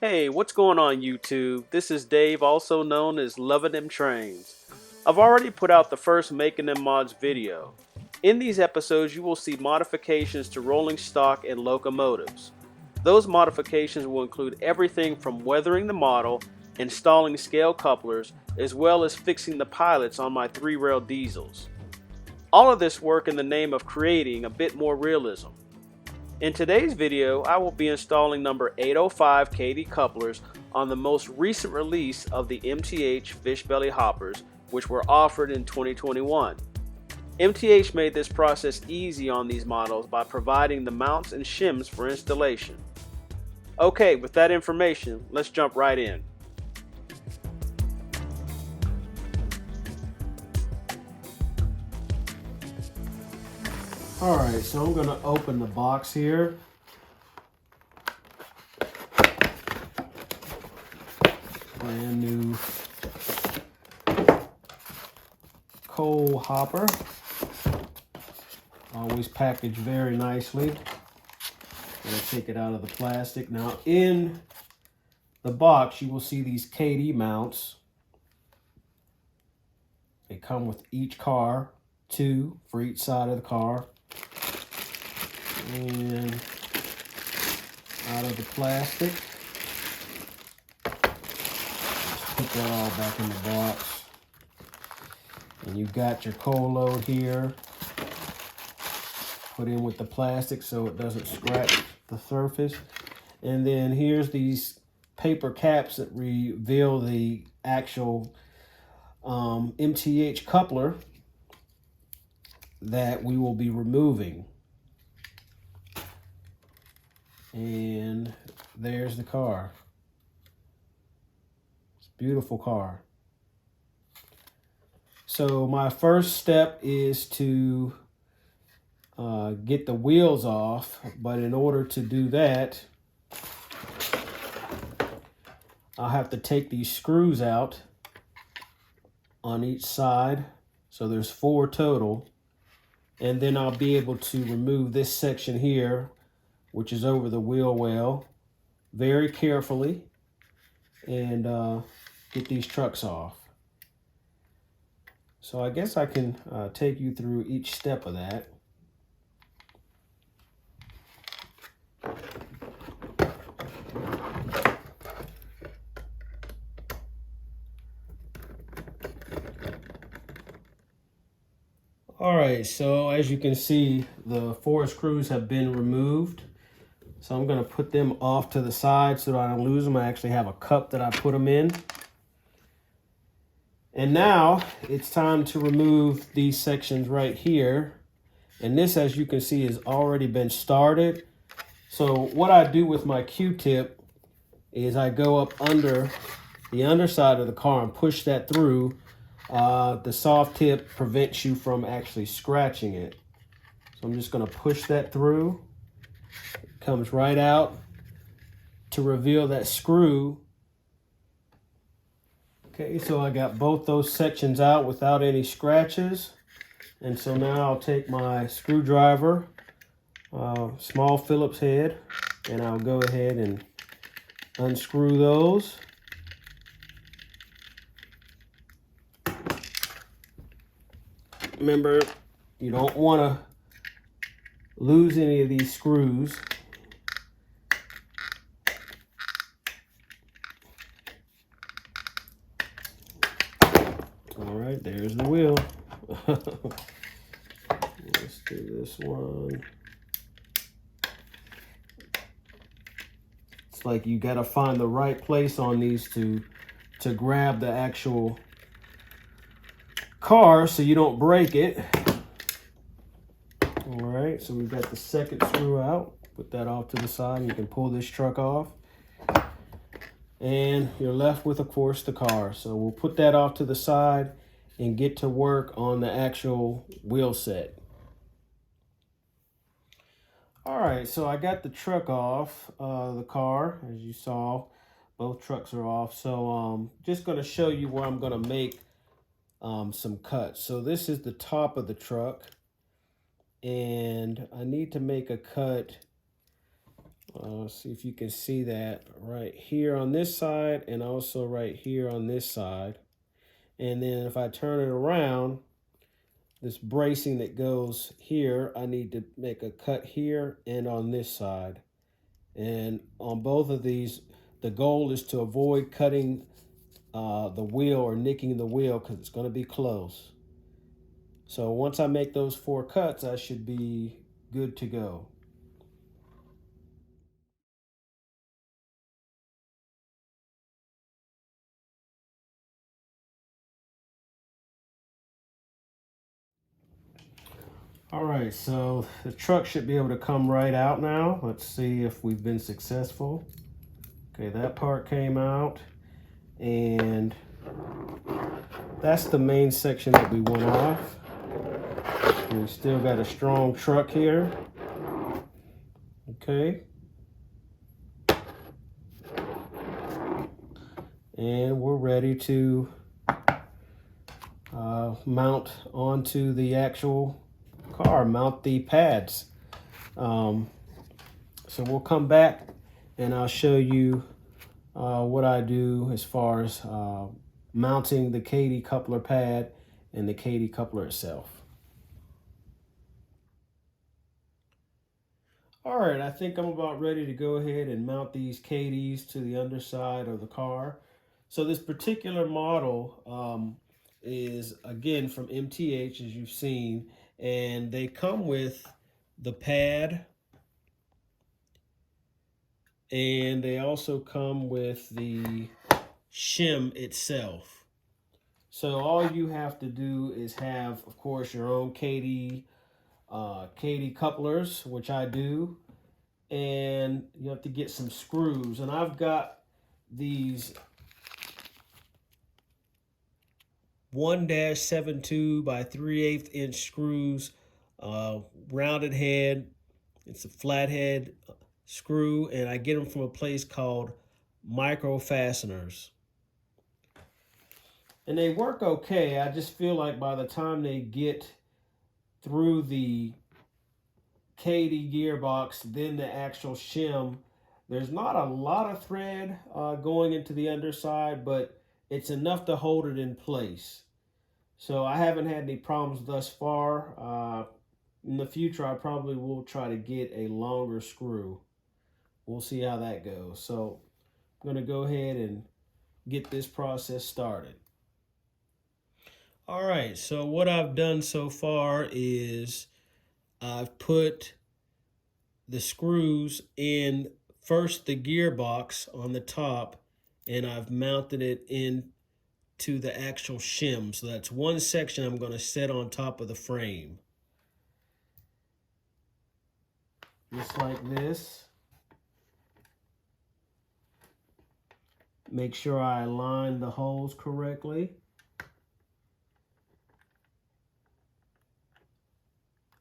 Hey, what's going on YouTube? This is Dave, also known as Lovin' Them Trains. I've already put out the first Making Them Mods video. In these episodes you will see modifications to rolling stock and locomotives. Those modifications will include everything from weathering the model, installing scale couplers, as well as fixing the pilots on my 3-rail diesels. All of this work in the name of creating a bit more realism. In today's video, I will be installing number 805 KD couplers on the most recent release of the MTH fish belly hoppers, which were offered in 2021. MTH made this process easy on these models by providing the mounts and shims for installation. Okay, with that information, let's jump right in. Alright, so I'm going to open the box here. Brand new coal hopper. Always packaged very nicely. Going to take it out of the plastic. Now in the box you will see these KD mounts. They come with each car, 2 for each side of the car. And out of the plastic. Just put that all back in the box. And you've got your coal load here. Put in with the plastic so it doesn't scratch the surface. And then here's these paper caps that reveal the actual MTH coupler that we will be removing. And there's the car. It's a beautiful car. So my first step is to get the wheels off, but in order to do that, I'll have to take these screws out on each side. So there's 4 total. And then I'll be able to remove this section here, which is over the wheel well, very carefully, and get these trucks off. So I guess I can take you through each step of that. All right, so as you can see, the 4 screws have been removed. So I'm going to put them off to the side so that I don't lose them. I actually have a cup that I put them in. And now it's time to remove these sections right here. And this, as you can see, has already been started. So what I do with my Q-tip is I go up under the underside of the car and push that through. The soft tip prevents you from actually scratching it. So I'm just going to push that through. It comes right out to reveal that screw. Okay, so I got both those sections out without any scratches. And so now I'll take my screwdriver, small Phillips head, and I'll go ahead and unscrew those. Remember, you don't want to lose any of these screws. All right, there's the wheel. Let's do this one. It's like you got to find the right place on these to grab the actual car so you don't break it. All right, so we've got the second screw out. Put that off to the side and you can pull this truck off. And you're left with, of course, the car. So we'll put that off to the side and get to work on the actual wheel set. All right, so I got the truck off the car, as you saw. Both trucks are off. So just going to show you where I'm going to make some cuts. So this is the top of the truck. And I need to make a cut See if you can see that right here on this side and also right here on this side. And then if I turn it around, this bracing that goes here, I need to make a cut here and on this side. And on both of these, the goal is to avoid cutting the wheel or nicking the wheel because it's going to be close. So once I make those 4 cuts, I should be good to go. All right, so the truck should be able to come right out now. Let's see if we've been successful. Okay, that part came out, and that's the main section that we went off. And we still got a strong truck here. Okay. And we're ready to mount onto the actual car, mount the pads. So we'll come back and I'll show you what I do as far as mounting the Katy coupler pad and the Katy coupler itself. All right, I think I'm about ready to go ahead and mount these Katys to the underside of the car. So this particular model is, again, from MTH, as you've seen, and they come with the pad, and they also come with the shim itself. So all you have to do is have, of course, your own Katy couplers, which I do, and you have to get some screws. And I've got these 1-72 by 3/8 inch screws, rounded head. It's a flathead screw, and I get them from a place called Micro Fasteners. And they work okay. I just feel like by the time they get through the Katy gearbox, then the actual shim, there's not a lot of thread going into the underside, but it's enough to hold it in place. So I haven't had any problems thus far. In the future, I probably will try to get a longer screw. We'll see how that goes. So I'm going to go ahead and get this process started. All right, so what I've done so far is I've put the screws in first the gearbox on the top, and I've mounted it in to the actual shim. So that's one section I'm going to set on top of the frame. Just like this. Make sure I align the holes correctly.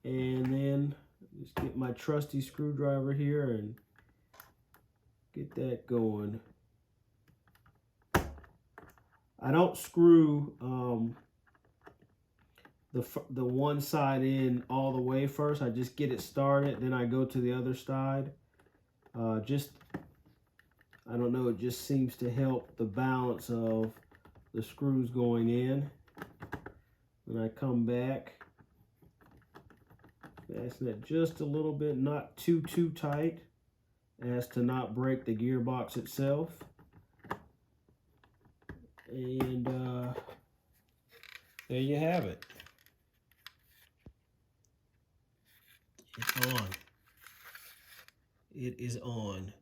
And then just get my trusty screwdriver here and get that going. I don't screw the one side in all the way first. I just get it started, then I go to the other side. I don't know, it just seems to help the balance of the screws going in. When I come back, fasten it just a little bit, not too tight as to not break the gearbox itself. And there you have it. It's on. It is on.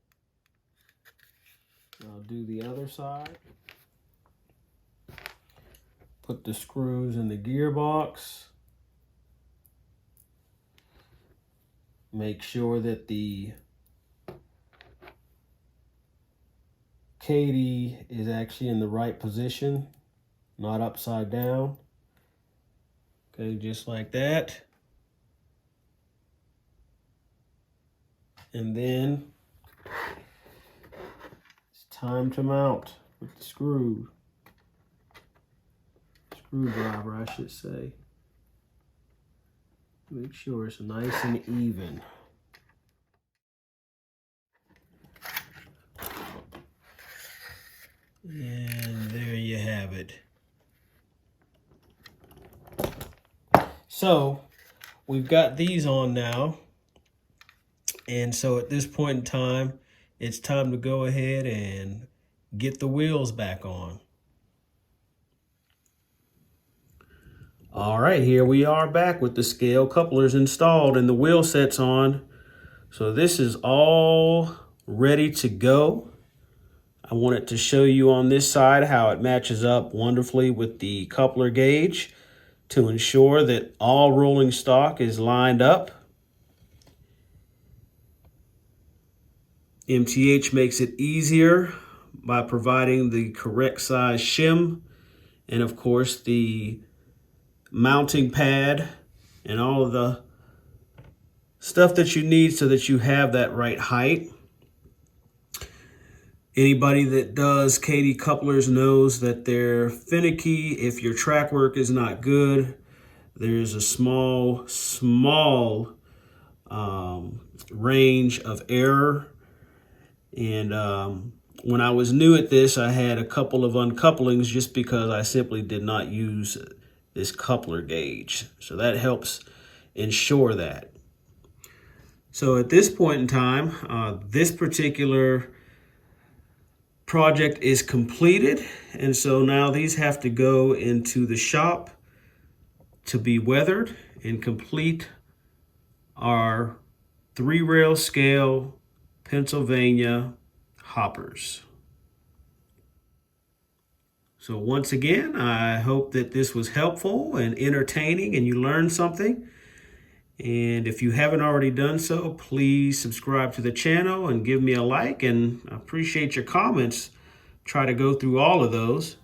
I'll do the other side. Put the screws in the gearbox. Make sure that the Katy is actually in the right position, not upside down. Okay, just like that. And then it's time to mount with the screwdriver, I should say. Make sure it's nice and even. And there you have it. So we've got these on now. And so at this point in time, it's time to go ahead and get the wheels back on. All right, here we are back with the scale couplers installed and the wheel sets on. So this is all ready to go. I wanted to show you on this side how it matches up wonderfully with the coupler gauge to ensure that all rolling stock is lined up. MTH makes it easier by providing the correct size shim and of course the mounting pad and all of the stuff that you need so that you have that right height. Anybody that does KD couplers knows that they're finicky if your track work is not good. There's a small range of error. And when I was new at this, I had a couple of uncouplings just because I simply did not use this coupler gauge. So that helps ensure that. So at this point in time, this particular project is completed. And so now these have to go into the shop to be weathered and complete our 3 rail scale Pennsylvania hoppers. So once again, I hope that this was helpful and entertaining and you learned something. And if you haven't already done so, please subscribe to the channel and give me a like, and I appreciate your comments. Try to go through all of those.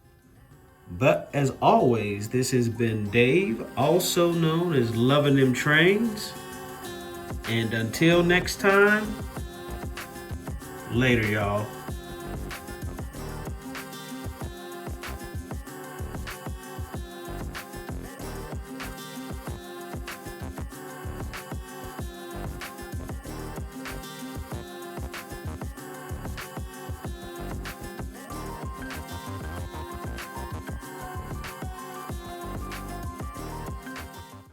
But as always, this has been Dave, also known as Loving Them Trains. And until next time, later, y'all.